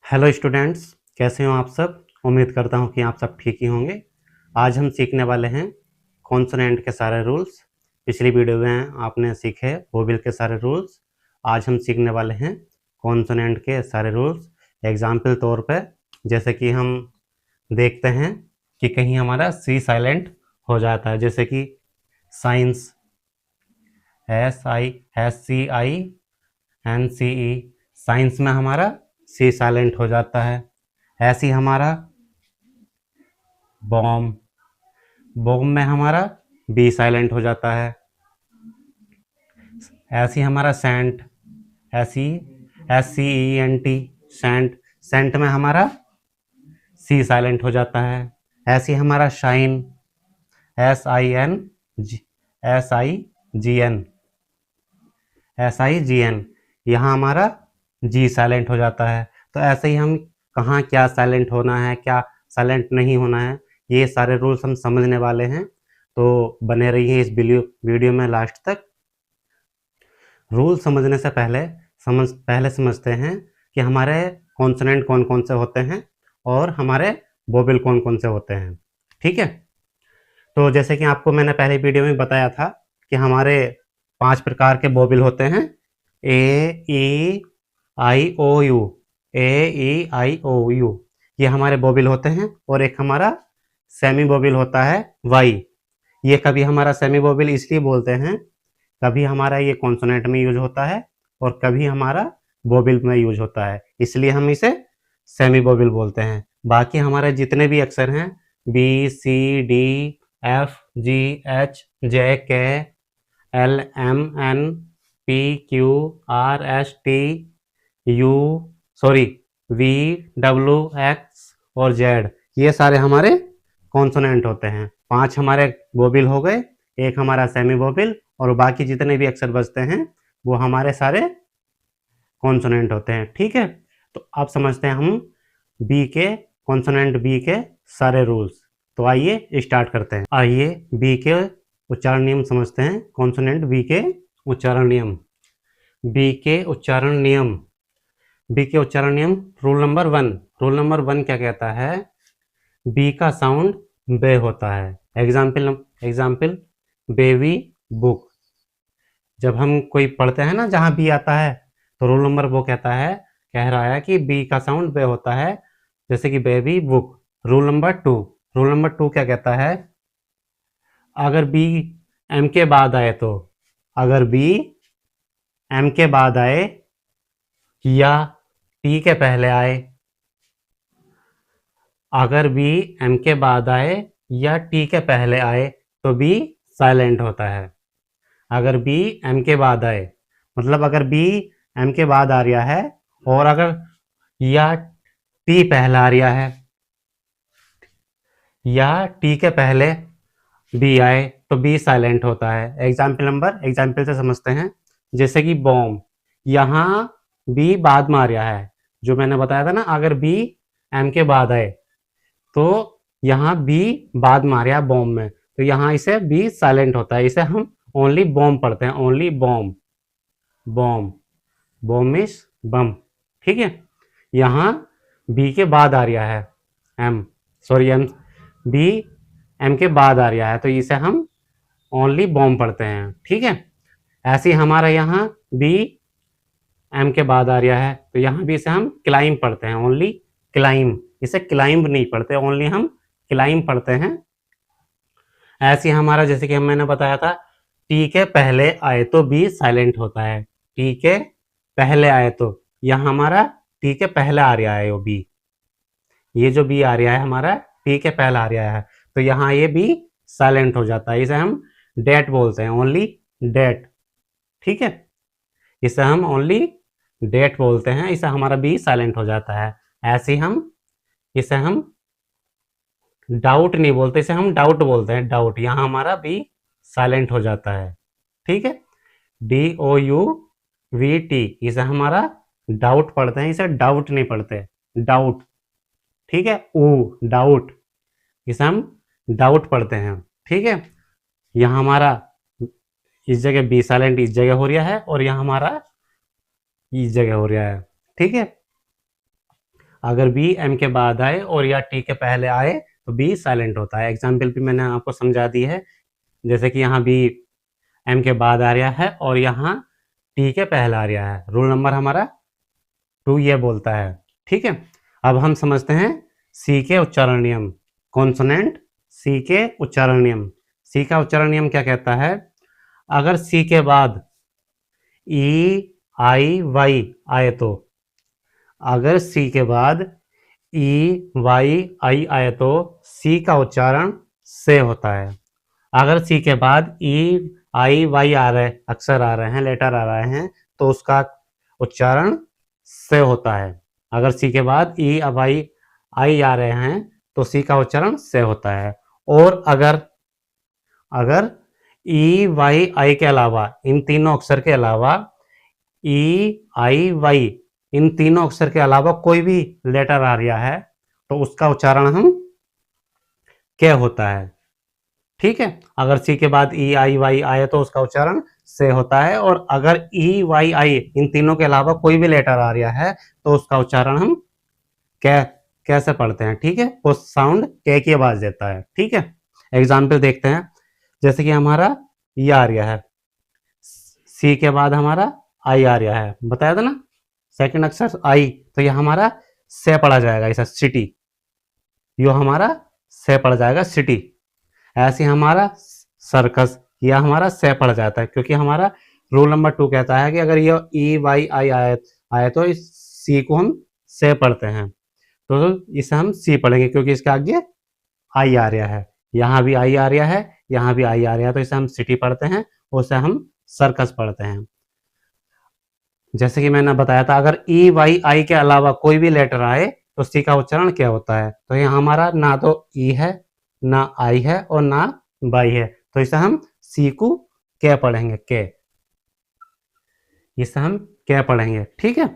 Hello students, कैसे हो आप सब। उम्मीद करता हूँ कि आप सब ठीक ही होंगे। आज हम सीखने वाले हैं कॉन्सोनेंट के सारे रूल्स। पिछली वीडियो में आपने सीखे वोवेल के सारे रूल्स। आज हम सीखने वाले हैं कॉन्सोनेंट के सारे रूल्स। एग्जाम्पल तौर पे जैसे कि हम देखते हैं कि कहीं हमारा सी साइलेंट हो जाता है, जैसे कि साइंस SCI साइंस में हमारा सी साइलेंट हो जाता है। ऐसे ही हमारा बॉम्ब बॉम्ब में हमारा बी साइलेंट हो जाता है। ऐसे ही हमारा सेंट SCENT सेंट सेंट में हमारा सी साइलेंट हो जाता है। ऐसे ही हमारा शाइन SIN SIGN यहाँ हमारा जी साइलेंट हो जाता है। तो ऐसे ही हम कहाँ क्या साइलेंट होना है, क्या साइलेंट नहीं होना है, ये सारे रूल्स हम समझने वाले हैं। तो बने रहिए इस वीडियो में लास्ट तक। रूल समझने से पहले समझते हैं कि हमारे कॉन्सोनेंट कौन कौन से होते हैं और हमारे वोवेल कौन कौन से होते हैं। ठीक है, तो जैसे कि आपको मैंने पहले वीडियो में बताया था कि हमारे 5 प्रकार के वोवेल होते हैं। A E I O U AEIOU ये हमारे वोवेल होते हैं। और एक हमारा सेमी वोवेल होता है Y। ये कभी हमारा सेमी वोवेल इसलिए बोलते हैं, कभी हमारा ये कॉन्सोनेंट में यूज होता है और कभी हमारा वोवेल में यूज होता है, इसलिए हम इसे सेमी वोवेल बोलते हैं। बाकी हमारे जितने भी अक्षर हैं BCDFGHJKLMNPQRSTU और Z, ये सारे हमारे कॉन्सोनेंट होते हैं। 5 हमारे वोवेल हो गए, एक हमारा सेमी वोवेल, और बाकी जितने भी अक्षर बचते हैं वो हमारे सारे कॉन्सोनेंट होते हैं। ठीक है, तो अब समझते हैं हम कॉन्सोनेंट बी के सारे रूल्स। तो आइए स्टार्ट करते हैं। आइए बी के उच्चारण नियम समझते हैं। कॉन्सोनेंट बी के उच्चारण नियम। बी के उच्चारण नियम रूल नंबर 1 क्या कहता है? बी का साउंड बे होता है। Example baby book. जब हम कोई पढ़ते हैं ना जहां बी आता है, तो रूल नंबर वो कह रहा है कि बी का साउंड बे होता है, जैसे कि baby book. Rule number two क्या कहता है? अगर बी एम के बाद आए तो, अगर बी एम के बाद आए या टी के पहले आए, अगर बी एम के बाद आए या टी के पहले आए तो बी साइलेंट होता है। अगर बी एम के बाद आए, मतलब अगर बी एम के बाद आ रहा है और अगर या टी पहला आ रहा है या टी के पहले बी आए तो बी साइलेंट होता है। एग्जाम्पल से समझते हैं, जैसे कि बॉम्ब, यहाँ बी बाद में आ रहा है। जो मैंने बताया था ना, अगर बी एम के बाद आए तो यहाँ बी बाद में आ रहा है बॉम्ब में, तो यहाँ इसे बी साइलेंट होता है। इसे हम ओनली बॉम्ब पढ़ते हैं, ओनली बॉम्ब। बॉम्ब मीन्स बम। ठीक है, यहाँ बी के बाद आ रहा है एम बी एम के बाद आ रहा है, तो इसे हम ओनली बॉम्ब पढ़ते हैं। ठीक है, ऐसे ही हमारा यहाँ बी एम के बाद आ रहा है, तो यहाँ भी इसे हम क्लाइंब पढ़ते हैं, ओनली क्लाइंब। इसे क्लाइंब नहीं पढ़ते, ओनली हम क्लाइंब पढ़ते हैं। ऐसे ही हमारा, जैसे कि मैंने बताया था, टी के पहले आए तो बी साइलेंट होता है। टी के पहले आए तो, यहाँ हमारा टी के पहले आ रहा है वो बी, ये जो बी आ रहा है हमारा टी के पहले आ रहा है, तो यहाँ ये बी साइलेंट हो जाता है। इसे हम डेट बोलते हैं, ओनली डेट। ठीक है, इसे हम ओनली डेट बोलते हैं, इसे हमारा बी साइलेंट हो जाता है। ऐसे ही इसे हम डाउट नहीं बोलते, इसे हम डाउट बोलते हैं, डाउट। यहाँ हमारा बी साइलेंट हो जाता है। ठीक है, DOUVT, इसे हमारा डाउट पढ़ते हैं, इसे डाउट नहीं पढ़ते, डाउट। ठीक है, डाउट, इसे हम डाउट पढ़ते हैं। ठीक है, यहाँ हमारा इस जगह बी साइलेंट इस जगह हो रहा है और यहाँ हमारा इस जगह हो रहा है। ठीक है, अगर बी एम के बाद आए और या टी के पहले आए तो बी साइलेंट होता है। एग्जाम्पल भी मैंने आपको समझा दी है, जैसे कि यहाँ बी एम के बाद आ रहा है और यहाँ टी के पहले आ रहा है। रूल नंबर हमारा 2 ये बोलता है। ठीक है, अब हम समझते हैं सी के उच्चारण नियम। कॉन्सोनेंट सी के उच्चारण नियम। सी का उच्चारण नियम क्या कहता है? अगर सी के बाद ई आई वाई आए तो, अगर सी के बाद ई वाई आई आए तो सी का उच्चारण से होता है। अगर सी के बाद ई आई वाई आ रहे, अक्षर आ रहे हैं, लेटर आ रहे हैं, तो उसका उच्चारण से होता है। अगर सी के बाद ई वाई आई आ रहे हैं तो सी का उच्चारण से होता है। और अगर ई वाई आई के अलावा, इन तीनों अक्षर के अलावा, ई आई वाई इन तीनों अक्षर के अलावा कोई भी लेटर आ रहा है तो उसका उच्चारण हम क्या होता है। ठीक है, अगर सी के बाद ई आई वाई आए तो उसका उच्चारण से होता है, और अगर ई वाई आई इन तीनों के अलावा कोई भी लेटर आ रहा है तो उसका उच्चारण हम कैसे पढ़ते हैं। ठीक है, वो साउंड के की आवाज देता है। ठीक है, एग्जाम्पल देखते हैं, जैसे कि हमारा ये आ रहा है, सी के बाद हमारा आई आ रहा है, बताया था ना, सेकंड अक्षर आई, तो ये हमारा से पढ़ा जाएगा, ऐसा सिटी, यो हमारा से पढ़ जाएगा सिटी। ऐसे हमारा सर्कस, यह हमारा से पढ़ जाता है, क्योंकि हमारा रूल नंबर 2 कहता है कि अगर ये ई वाई आई आए तो इस सी को हम से पढ़ते हैं, तो इसे हम सी पढ़ेंगे क्योंकि इसके आगे आई आ रहा है, यहाँ भी आई आ रहा है, यहाँ भी आई आ रहा है, तो इसे हम सिटी पढ़ते हैं, उसे हम सर्कस पढ़ते हैं। जैसे कि मैंने बताया था, अगर ई वाई आई के अलावा कोई भी लेटर आए तो सी का उच्चारण क्या होता है? तो यहाँ हमारा ना तो ई है, ना आई है और ना वाई है, तो इसे हम सी को क्या पढ़ेंगे? के, इसे हम क्या पढ़ेंगे। ठीक है,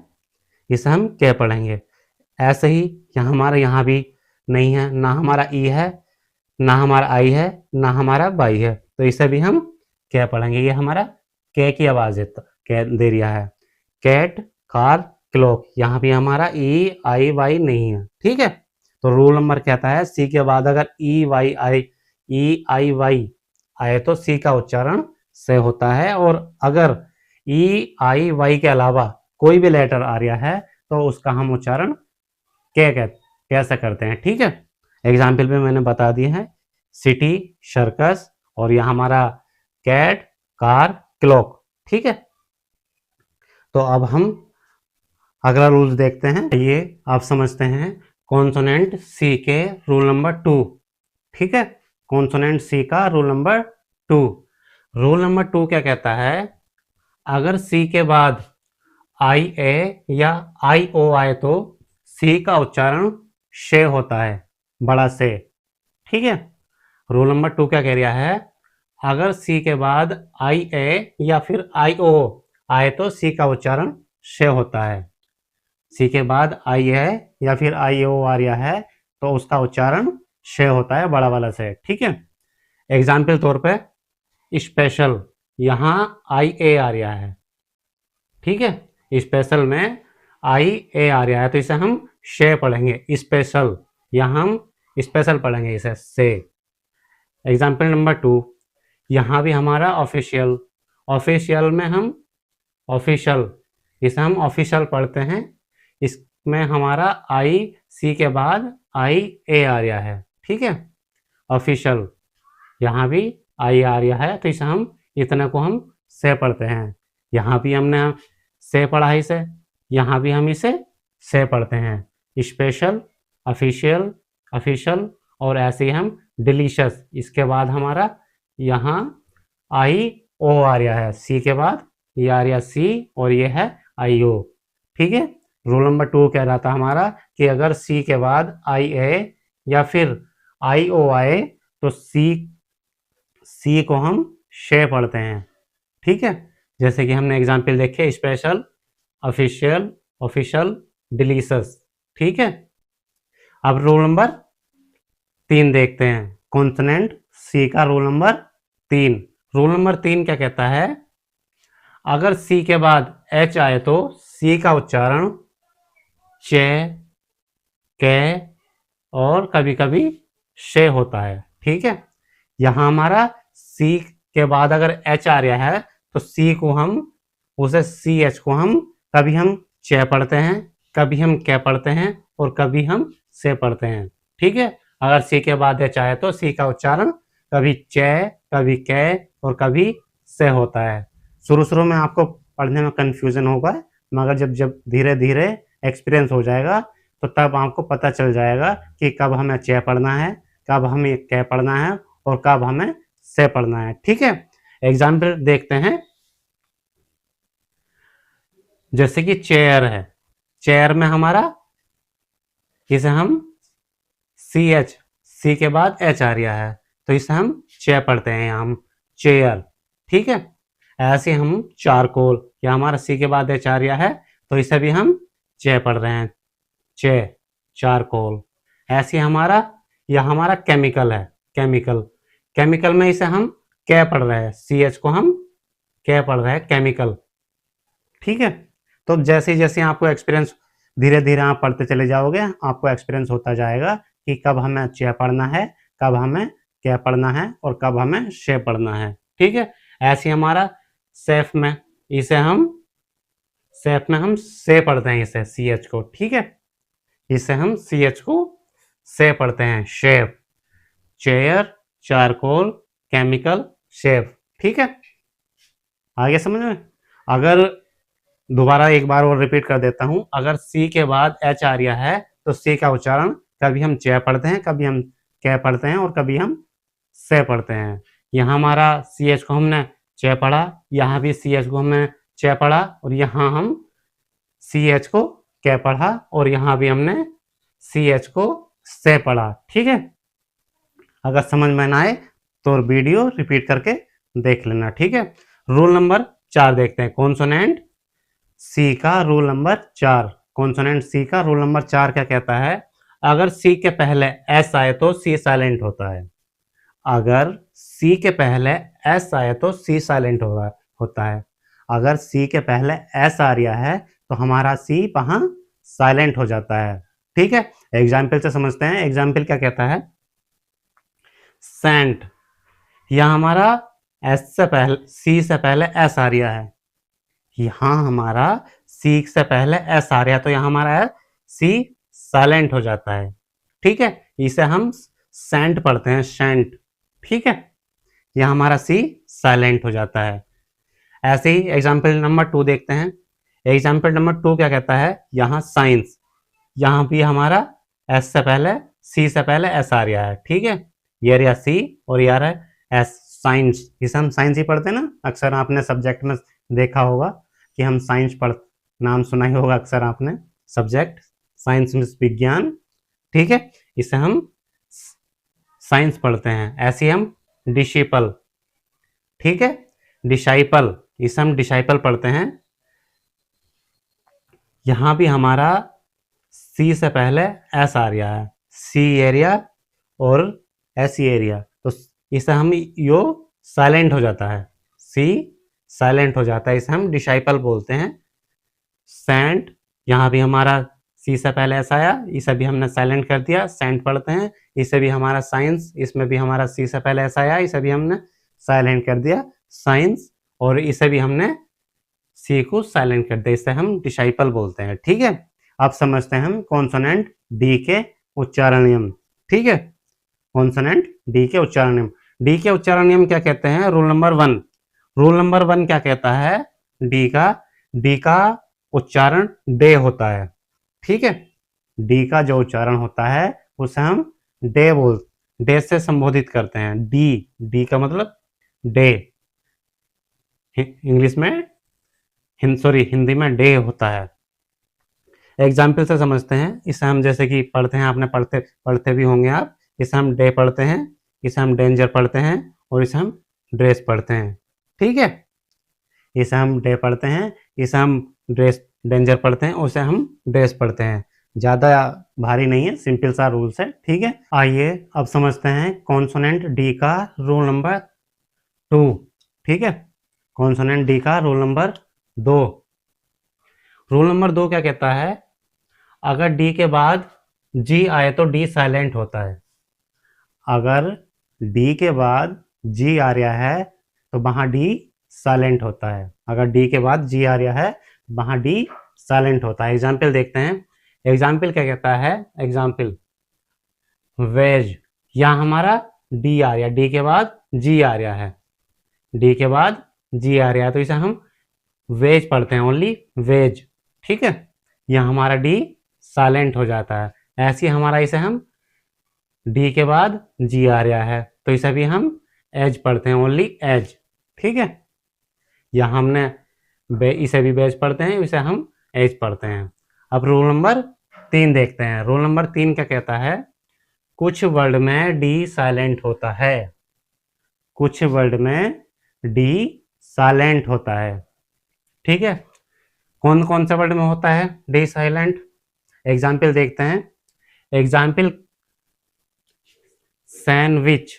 इसे हम क्या पढ़ेंगे। ऐसे ही यहाँ हमारा यहाँ भी नहीं है, ना हमारा ई है, ना हमारा आई है, ना हमारा वाई है, तो इसे भी हम क्या पढ़ेंगे। ये हमारा के की आवाज दे रहा है। कैट, कार, क्लॉक, यहाँ भी हमारा ई आई वाई नहीं है। ठीक है, तो रूल नंबर कहता है सी के बाद अगर ई आई वाई आए तो सी का उच्चारण से होता है, और अगर ई आई वाई के अलावा कोई भी लेटर आ रहा है तो उसका हम उच्चारण कैसे करते हैं। ठीक है, एग्जाम्पल में मैंने बता दिए हैं, सिटी, सर्कस, और यह हमारा कैट, कार, क्लॉक। ठीक है, तो अब हम अगला रूल देखते हैं। ये आप समझते हैं कॉन्सोनेंट सी के रूल नंबर 2। ठीक है, कॉन्सोनेंट सी का रूल नंबर 2। रूल नंबर 2 क्या कहता है? अगर सी के बाद आई ए या आई ओ आए तो सी का उच्चारण शे होता है, बड़ा से। ठीक है, रूल नंबर 2 क्या कह रहा है? अगर सी के बाद आई ए या फिर आई ओ आए तो सी का उच्चारण शे होता है। सी के बाद आई है या फिर आई ओ आ रहा है तो उसका उच्चारण शे होता है, बड़ा वाला से। ठीक है, एग्जाम्पल तौर पे स्पेशल, यहाँ आई ए आ रहा है। ठीक है, स्पेशल में आई ए आ रहा है तो इसे हम शे पढ़ेंगे, स्पेशल, यहाँ हम स्पेशल पढ़ेंगे इसे से। एग्जाम्पल नंबर 2, यहाँ भी हमारा ऑफिशियल, ऑफिशियल में हम ऑफिशियल, इसे हम ऑफिशियल पढ़ते हैं, इसमें हमारा आई सी के बाद आई ए आ रहा है। ठीक है, ऑफिशियल, यहाँ भी आई आ रहा है तो इसे हम इतने को हम से पढ़ते हैं। यहाँ भी हमने से पढ़ा है इसे, यहाँ भी हम इसे से पढ़ते हैं। स्पेशल, ऑफिशियल, ऑफिशियल, और ऐसे ही हम डिलीशियस, इसके बाद हमारा यहाँ आई ओ आ रहा है, सी के बाद ये आ रहा सी और ये है आई ओ। ठीक है, रूल नंबर 2 कह रहा था हमारा कि अगर सी के बाद आई ए या फिर आई ओ आए तो सी को हम शे पढ़ते हैं। ठीक है, जैसे कि हमने एग्जाम्पल देखे, स्पेशल, ऑफिशियल, ऑफिशियल, डिलीशियस। ठीक है, अब रूल नंबर 3 देखते हैं, कॉन्सोनेंट सी का रूल नंबर 3। रूल नंबर 3 क्या कहता है? अगर सी के बाद एच आए तो सी का उच्चारण चे, कै और कभी कभी शे होता है। ठीक है, यहाँ हमारा सी के बाद अगर एच आ रहा है तो सी को हम उसे सी एच को हम कभी हम चे पढ़ते हैं, कभी हम कै पढ़ते हैं और कभी हम से पढ़ते हैं। ठीक है, अगर सी के बाद एच आए तो सी का उच्चारण कभी चे, कभी कै और कभी से होता है। शुरू शुरू में आपको पढ़ने में कंफ्यूजन होगा, मगर जब जब धीरे धीरे एक्सपीरियंस हो जाएगा तो तब आपको पता चल जाएगा कि कब हमें चे पढ़ना है, कब हमें कै पढ़ना है और कब हमें से पढ़ना है। ठीक है, एग्जाम्पल देखते हैं। जैसे कि चेयर है, चेयर में हमारा इसे हम सी एच, सी के बाद एच आ रहा है तो इसे हम चे पढ़ते हैं, हम चेयर। ठीक है, ऐसे हम चारकोल, या हमारा सी के बाद एच आ रहा है तो इसे भी हम चे पढ़ रहे हैं, चे, चारकोल। ऐसे हमारा यह हमारा केमिकल है, केमिकल, केमिकल में इसे हम कै पढ़ रहे हैं, सी एच को हम कै पढ़ रहे हैं, केमिकल। ठीक है, तो जैसे जैसे आपको एक्सपीरियंस धीरे धीरे आप पढ़ते चले जाओगे, आपको एक्सपीरियंस होता जाएगा कि कब हमें चे पढ़ना है, कब हमें कै पढ़ना है और कब हमें शे पढ़ना है। ठीक है, ऐसे हमारा सेफ में, इसे हम सेफ में हम से पढ़ते हैं, इसे सी एच को। ठीक है, इसे हम सी एच को से पढ़ते हैं, chef, chair, charcoal, chemical, chef. ठीक है, आगे समझ में। अगर दोबारा एक बार और रिपीट कर देता हूं, अगर सी के बाद एच आ रहा है तो सी का उच्चारण कभी हम चे पढ़ते हैं, कभी हम कै पढ़ते हैं और कभी हम से पढ़ते हैं। यहाँ हमारा सी एच को हमने चे पढ़ा, यहाँ भी सी एच को हमने चे पढ़ा और यहाँ हम सी एच को कै पढ़ा और यहाँ भी हमने सी एच को से पढ़ा। ठीक है, अगर समझ में ना आए तो वीडियो रिपीट करके देख लेना। ठीक है, रूल नंबर 4 देखते हैं, कॉन्सोनेंट सी का रूल नंबर 4। कॉन्सोनेंट सी का रूल नंबर 4 क्या कहता है? अगर सी के पहले एस आए तो सी साइलेंट होता है। अगर सी के पहले एस आए तो सी साइलेंट होता है। अगर सी के पहले एस आ रहा है तो हमारा सी वहां साइलेंट हो जाता है। ठीक है, एग्जाम्पल से समझते हैं। एग्जाम्पल क्या कहता है? सेंट, यहां हमारा एस से पहले, सी से पहले एस आ रहा है, यहां हमारा सी से पहले एस आ रहा है तो यहां हमारा सी साइलेंट हो जाता है। ठीक है, इसे हम सेंट पढ़ते हैं, सेंट। ठीक है, यहां हमारा सी साइलेंट हो जाता है। ऐसे ही एग्जाम्पल नंबर 2 देखते हैं। एग्जाम्पल नंबर 2 क्या कहता है? यहाँ साइंस, यहाँ भी हमारा एस से पहले, सी से पहले एस आ रहा है। ठीक है, ये रहा सी और ये आ रहा है एस, साइंस। इसे हम साइंस ही पढ़ते हैं ना, अक्सर आपने सब्जेक्ट में देखा होगा कि हम साइंस नाम सुना ही होगा अक्सर आपने, सब्जेक्ट साइंस में विज्ञान। ठीक है, इसे हम साइंस पढ़ते हैं। ऐसे हम डिसिपल, ठीक है, डिसाइपल, इसे हम डिसाइपल पढ़ते हैं। यहां भी हमारा सी से पहले एस आ रहा है, सी एरिया और एस एरिया, तो इसे हम यो साइलेंट हो जाता है, सी साइलेंट हो जाता है, इसे हम डिसाइपल बोलते हैं। सेंट, यहाँ भी हमारा सी से पहले एस आया, इसे भी हमने साइलेंट कर दिया, सेंट पढ़ते हैं। इसे भी हमारा साइंस, इसमें भी हमारा सी से पहले एस आया, इसे भी हमने साइलेंट कर दिया, साइंस। और इसे भी हमने सी को साइलेंट कर दिया, इसे हम डिसाइपल बोलते हैं। ठीक है, अब समझते हैं हम कॉन्सोनेंट डी के उच्चारण नियम। ठीक है, कॉन्सोनेंट डी के उच्चारण नियम। डी के उच्चारण नियम क्या कहते हैं? Rule number 1। रूल नंबर 1 क्या कहता है? डी का उच्चारण डे होता है। ठीक है, डी का जो उच्चारण होता है उसे हम डे से संबोधित करते हैं। डी का मतलब डे, इंग्लिश में, हिंदी में डे होता है। एग्जाम्पल से समझते हैं। इसे हम जैसे कि पढ़ते हैं, आपने पढ़ते भी होंगे आप। इसे हम डे पढ़ते हैं, इसे हम डेंजर पढ़ते हैं और इसे हम ड्रेस पढ़ते हैं। ठीक है, इसे हम डे पढ़ते हैं, इसे हम डेंजर पढ़ते हैं और इसे हम ड्रेस पढ़ते हैं। ज़्यादा भारी नहीं है, सिंपल सा रूल्स है। ठीक है, आइए अब समझते हैं कॉन्सोनेंट डी का रूल नंबर 2। ठीक है, कॉन्सोनेंट डी का रूल नंबर 2। रूल नंबर 2 क्या कहता है? अगर डी के बाद जी आए तो डी साइलेंट होता है। अगर डी के बाद जी आ रहा है तो वहाँ डी साइलेंट होता है। अगर डी के बाद जी आ रहा है वहाँ डी साइलेंट होता है। एग्जाम्पल देखते हैं। एग्जाम्पल क्या कहता है? एग्जाम्पल वेज, यहाँ हमारा डी आ रहा है, डी के बाद जी आ रहा है, डी के बाद जी आ रहा है, तो इसे हम वेज पढ़ते हैं, ओनली वेज। ठीक है, यहाँ हमारा डी साइलेंट हो जाता है। ऐसे ही हमारा इसे हम डी के बाद जी आ रहा है तो इसे भी हम एज पढ़ते हैं, ओनली एज। ठीक है, यहाँ हमने इसे भी बेज पढ़ते हैं, इसे हम एज पढ़ते हैं। अब रूल नंबर 3 देखते हैं। रूल नंबर 3 क्या कहता है? कुछ वर्ड में डी साइलेंट होता है। कुछ वर्ड में डी साइलेंट होता है। ठीक है, कौन कौन से वर्ड में होता है डी साइलेंट? एग्जाम्पल देखते हैं। Example sandwich.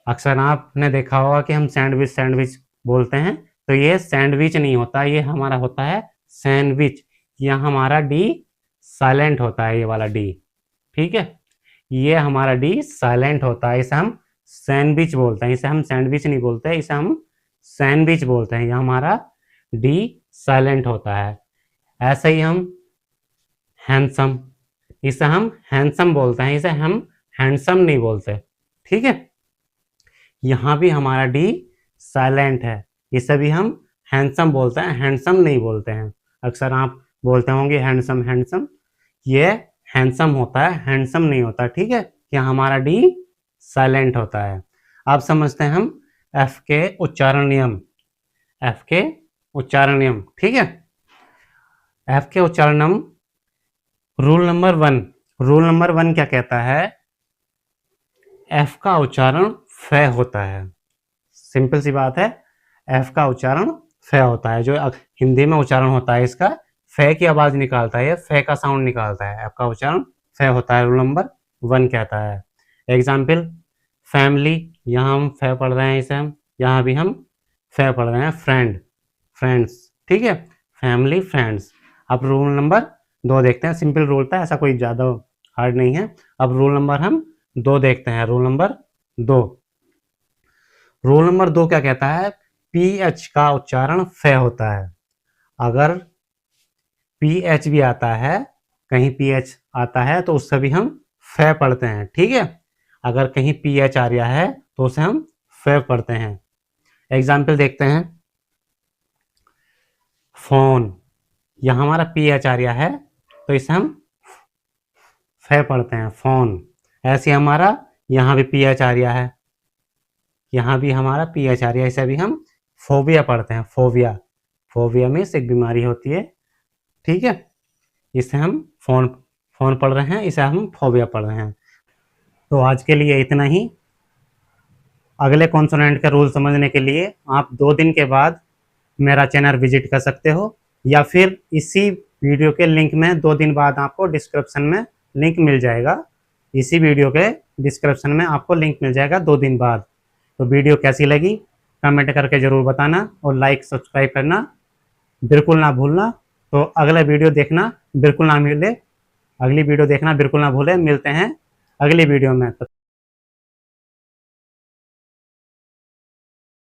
अक्सर आपने देखा होगा कि हम सैंडविच सैंडविच बोलते हैं, तो ये सैंडविच नहीं होता, ये हमारा होता है सैंडविच। यहाँ हमारा डी साइलेंट होता है, ये वाला डी। ठीक है, ये हमारा डी साइलेंट होता है, इसे हम सैंडविच बोलते हैं। इसे हम सैंडविच नहीं बोलते, इसे हम सैंडविच बोलते हैं। यहाँ हमारा डी साइलेंट होता है। ऐसे ही हम हैंडसम, इसे हम हैंडसम बोलते हैं, इसे हम हैंडसम नहीं बोलते। ठीक है, यहाँ भी हमारा डी साइलेंट है, इसे भी हम हैंडसम बोलते हैं, हैंडसम नहीं बोलते हैं। अक्सर आप बोलते होंगे हैंडसम हैंडसम, ये हैंडसम होता है, हैंडसम नहीं होता। ठीक है, यहाँ हमारा डी साइलेंट होता है। अब समझते हैं हम एफ के उच्चारण नियम। एफ के उच्चारण नियम, ठीक है, एफ के उच्चारण नियम। Rule number 1। रूल नंबर 1 क्या कहता है? एफ का उच्चारण फ होता है। सिंपल सी बात है, एफ का उच्चारण फ होता है। जो हिंदी में उच्चारण होता है इसका फ की आवाज निकालता है, फ का साउंड निकालता है, एफ का उच्चारण फ होता है। रूल नंबर 1 कहता है। एग्जाम्पल फैमिली, यहाँ हम फ पढ़ रहे हैं, इसे हम यहाँ भी हम फ पढ़ रहे हैं। Friend, friends. ठीक है, फैमिली, फ्रेंड्स। अब रूल नंबर 2 देखते हैं। सिंपल रूल था, ऐसा कोई ज़्यादा हार्ड नहीं है। अब रूल नंबर हम 2 देखते हैं। Rule number 2। रूल नंबर 2 क्या कहता है? पी एच का उच्चारण फ होता है। अगर पी एच भी आता है, कहीं पी एच आता है तो उससे भी हम फ पढ़ते हैं। ठीक है, अगर कहीं पी एच आ रहा है तो उसे हम फ पढ़ते हैं। एग्जाम्पल देखते हैं। फोन, यहाँ हमारा पी एच आ रहा है तो इसे हम फ पढ़ते हैं, फोन। ऐसे हमारा यहाँ भी पी एच आ रहा है, यहाँ भी हमारा पी एच आ रहा है, इसे भी हम फोबिया पढ़ते हैं, फोबिया। फोबिया में एक बीमारी होती है। ठीक है, इसे हम फोन पढ़ रहे हैं, इसे हम फोबिया पढ़ रहे हैं। तो आज के लिए इतना ही। अगले कॉन्सोनेंट का रूल समझने के लिए आप 2 दिन के बाद मेरा चैनल विजिट कर सकते हो, या फिर इसी वीडियो के लिंक में 2 दिन बाद आपको डिस्क्रिप्शन में लिंक मिल जाएगा। इसी वीडियो के डिस्क्रिप्शन में आपको लिंक मिल जाएगा 2 दिन बाद। तो वीडियो कैसी लगी कमेंट करके ज़रूर बताना, और लाइक सब्सक्राइब करना बिल्कुल ना भूलना। तो अगला वीडियो देखना बिल्कुल ना मिले, अगली वीडियो देखना बिल्कुल ना भूलें। मिलते हैं अगली वीडियो में।